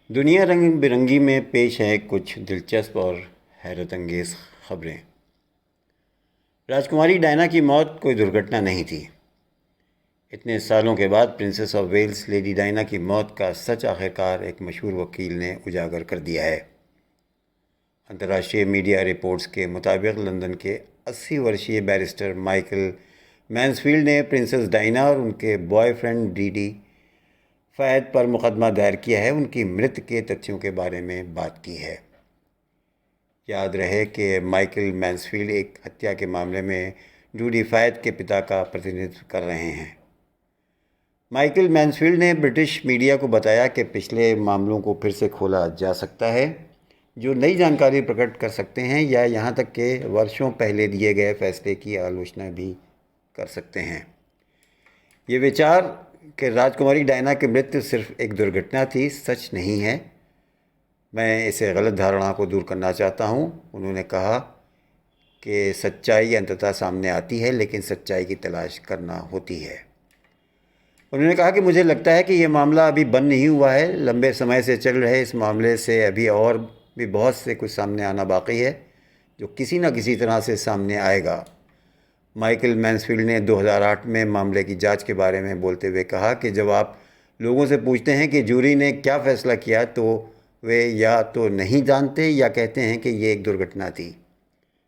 दुनिया रंग बिरंगी में पेश है कुछ दिलचस्प और हैरत अंगेज़ खबरें। राजकुमारी डायना की मौत कोई दुर्घटना नहीं थी। इतने सालों के बाद princess of Wales lady Diana की मौत का सच आखिरकार एक मशहूर वकील ने उजागर कर दिया है। अंतर्राष्ट्रीय मीडिया रिपोर्ट्स के मुताबिक लंदन के 80 वर्षीय बैरिस्टर माइकल मैन्सफील्ड ने प्रिंसेस डायना और उनके बॉयफ्रेंड डीडी फ़ैद पर मुकदमा दायर किया है। उनकी मृत्यु के तथ्यों के बारे में बात की है। याद रहे कि माइकल मैन्सफील्ड एक हत्या के मामले में जूडी फ़ैद के पिता का प्रतिनिधित्व कर रहे हैं। माइकल मैन्सफील्ड ने ब्रिटिश मीडिया को बताया कि पिछले मामलों को फिर से खोला जा सकता है, जो नई जानकारी प्रकट कर सकते हैं या यहाँ तक कि वर्षों पहले दिए गए फैसले की आलोचना भी कर सकते हैं। ये विचार कि राजकुमारी डायना की मृत्यु सिर्फ एक दुर्घटना थी सच नहीं है। मैं इसे गलत धारणा को दूर करना चाहता हूँ। उन्होंने कहा कि सच्चाई अंततः सामने आती है, लेकिन सच्चाई की तलाश करना होती है। उन्होंने कहा कि मुझे लगता है कि ये मामला अभी बंद नहीं हुआ है। लंबे समय से चल रहे इस मामले से अभी और भी बहुत से कुछ सामने आना बाकी है, जो किसी न किसी तरह से सामने आएगा। माइकल मैन्सफील्ड ने 2008 में मामले की जांच के बारे में बोलते हुए कहा कि जब आप लोगों से पूछते हैं कि जूरी ने क्या फ़ैसला किया, तो वे या तो नहीं जानते या कहते हैं कि ये एक दुर्घटना थी।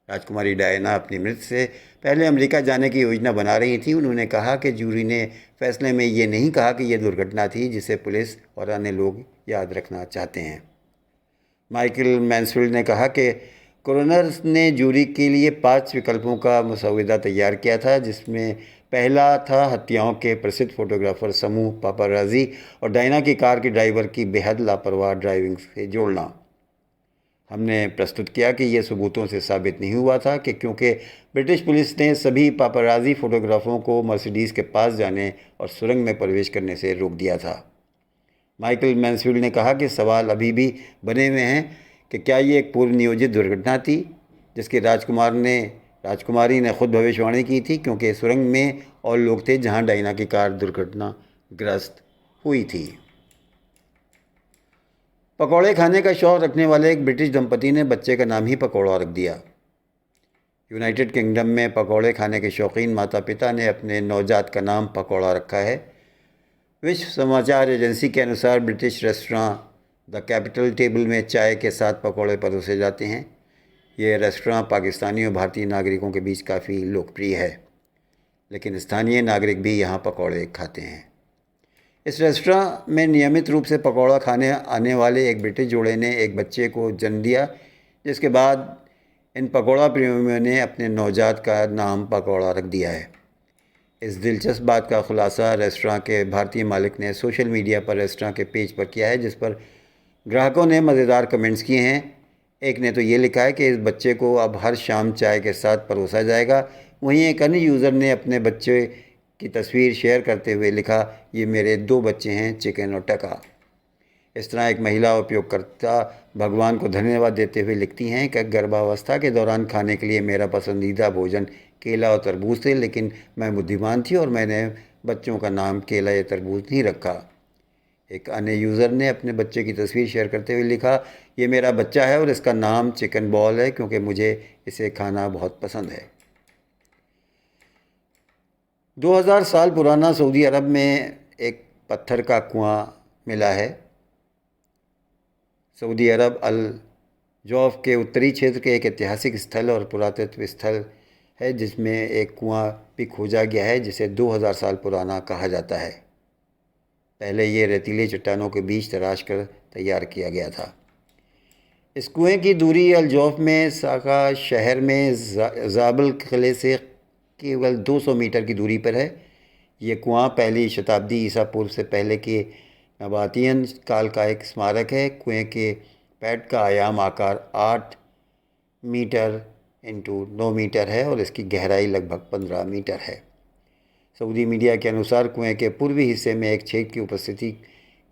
राजकुमारी डायना अपनी मृत्यु से पहले अमेरिका जाने की योजना बना रही थी। उन्होंने कहा कि जूरी ने फैसले में ये नहीं कहा कि यह दुर्घटना थी जिसे पुलिस और अन्य लोग याद रखना चाहते हैं। माइकल मैन्सफील्ड ने कहा कि कोरोनर्स ने जूरी के लिए 5 विकल्पों का मसौदा तैयार किया था, जिसमें पहला था हत्याओं के प्रसिद्ध फोटोग्राफर समूह पापाराजी और डायना की कार के ड्राइवर की बेहद लापरवाह ड्राइविंग से जोड़ना। हमने प्रस्तुत किया कि यह सबूतों से साबित नहीं हुआ था कि क्योंकि ब्रिटिश पुलिस ने सभी पापाराजी फोटोग्राफरों को मर्सिडीज़ के पास जाने और सुरंग में प्रवेश करने से रोक दिया था। माइकल मैन्सफील्ड ने कहा कि सवाल अभी भी बने हुए हैं कि क्या ये एक पूर्व नियोजित दुर्घटना थी जिसकी राजकुमारी ने खुद भविष्यवाणी की थी, क्योंकि सुरंग में और लोग थे जहां डायना की कार दुर्घटनाग्रस्त हुई थी। पकौड़े खाने का शौक़ रखने वाले एक ब्रिटिश दंपति ने बच्चे का नाम ही पकौड़ा रख दिया। यूनाइटेड किंगडम में पकौड़े खाने के शौकीन माता पिता ने अपने नवजात का नाम पकौड़ा रखा है। विश्व समाचार एजेंसी के अनुसार British restaurant the capital table में चाय के साथ पकौड़े परोसे जाते हैं। ये रेस्टोरां पाकिस्तानी और भारतीय नागरिकों के बीच काफ़ी लोकप्रिय है, लेकिन स्थानीय नागरिक भी यहाँ पकौड़े खाते हैं। इस रेस्टोरां में नियमित रूप से पकौड़ा खाने आने वाले एक ब्रिटिश जोड़े ने एक बच्चे को जन्म दिया, जिसके बाद इन पकौड़ा प्रेमियों ने अपने नवजात का नाम पकौड़ा रख दिया है। इस दिलचस्प बात का खुलासा रेस्टोरां के भारतीय मालिक ने सोशल मीडिया पर रेस्टोरां के पेज पर किया है, जिस पर ग्राहकों ने मज़ेदार कमेंट्स किए हैं। एक ने तो ये लिखा है कि इस बच्चे को अब हर शाम चाय के साथ परोसा जाएगा। वहीं एक अन्य यूज़र ने अपने बच्चे की तस्वीर शेयर करते हुए लिखा, ये मेरे 2 बच्चे हैं, चिकन और टका। इस तरह एक महिला उपयोगकर्ता भगवान को धन्यवाद देते हुए लिखती हैं कि गर्भावस्था के दौरान खाने के लिए मेरा पसंदीदा भोजन केला और तरबूज थे, लेकिन मैं बुद्धिमान थी और मैंने बच्चों का नाम केला या तरबूज नहीं रखा। एक अन्य यूज़र ने अपने बच्चे की तस्वीर शेयर करते हुए लिखा, ये मेरा बच्चा है और इसका नाम चिकन बॉल है, क्योंकि मुझे इसे खाना बहुत पसंद है। 2000 साल पुराना सऊदी अरब में एक पत्थर का कुआं मिला है। सऊदी अरब अल जौफ के उत्तरी क्षेत्र के एक ऐतिहासिक स्थल और पुरातत्व स्थल है, जिसमें एक कुआं भी खोजा गया है जिसे 2000 साल पुराना कहा जाता है। पहले ये रेतीले चट्टानों के बीच तराश कर तैयार किया गया था। इस कुएं की दूरी अल जौफ में साका शहर में जाबल किले से केवल 200 मीटर की दूरी पर है। ये कुआं पहली शताब्दी ईसा पूर्व से पहले के नबातियन काल का एक स्मारक है। कुएं के पैड का आयाम आकार 8 मीटर इंटू 9 मीटर है और इसकी गहराई लगभग 15 मीटर है। सऊदी मीडिया के अनुसार कुएं के पूर्वी हिस्से में एक छेद की उपस्थिति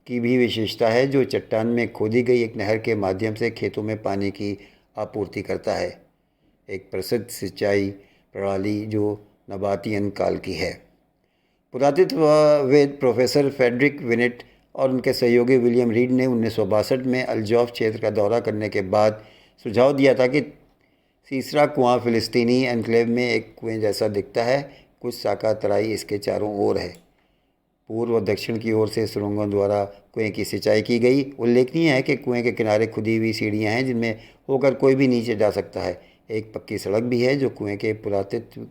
की भी विशेषता है, जो चट्टान में खोदी गई एक नहर के माध्यम से खेतों में पानी की आपूर्ति करता है। एक प्रसिद्ध सिंचाई प्रणाली जो नबातियन काल की है। पुरातत्वविद प्रोफेसर फ्रेडरिक विनेट और उनके सहयोगी विलियम रीड ने 1962 में अल-जौफ क्षेत्र का दौरा करने के बाद सुझाव दिया था कि तीसरा कुआं फ़िलिस्तीनी एन्क्लेव में एक कुएं जैसा दिखता है, कुछ साका तराई इसके चारों ओर है। पूर्व और दक्षिण की ओर से सुरंगों द्वारा कुएं की सिंचाई की गई। उल्लेखनीय है कि कुएं के किनारे खुदी हुई सीढ़ियां हैं जिनमें होकर कोई भी नीचे जा सकता है। एक पक्की सड़क भी है जो कुएं के पुरातत्व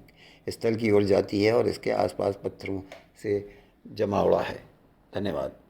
स्थल की ओर जाती है और इसके आसपास पत्थरों से जमावड़ा है। धन्यवाद।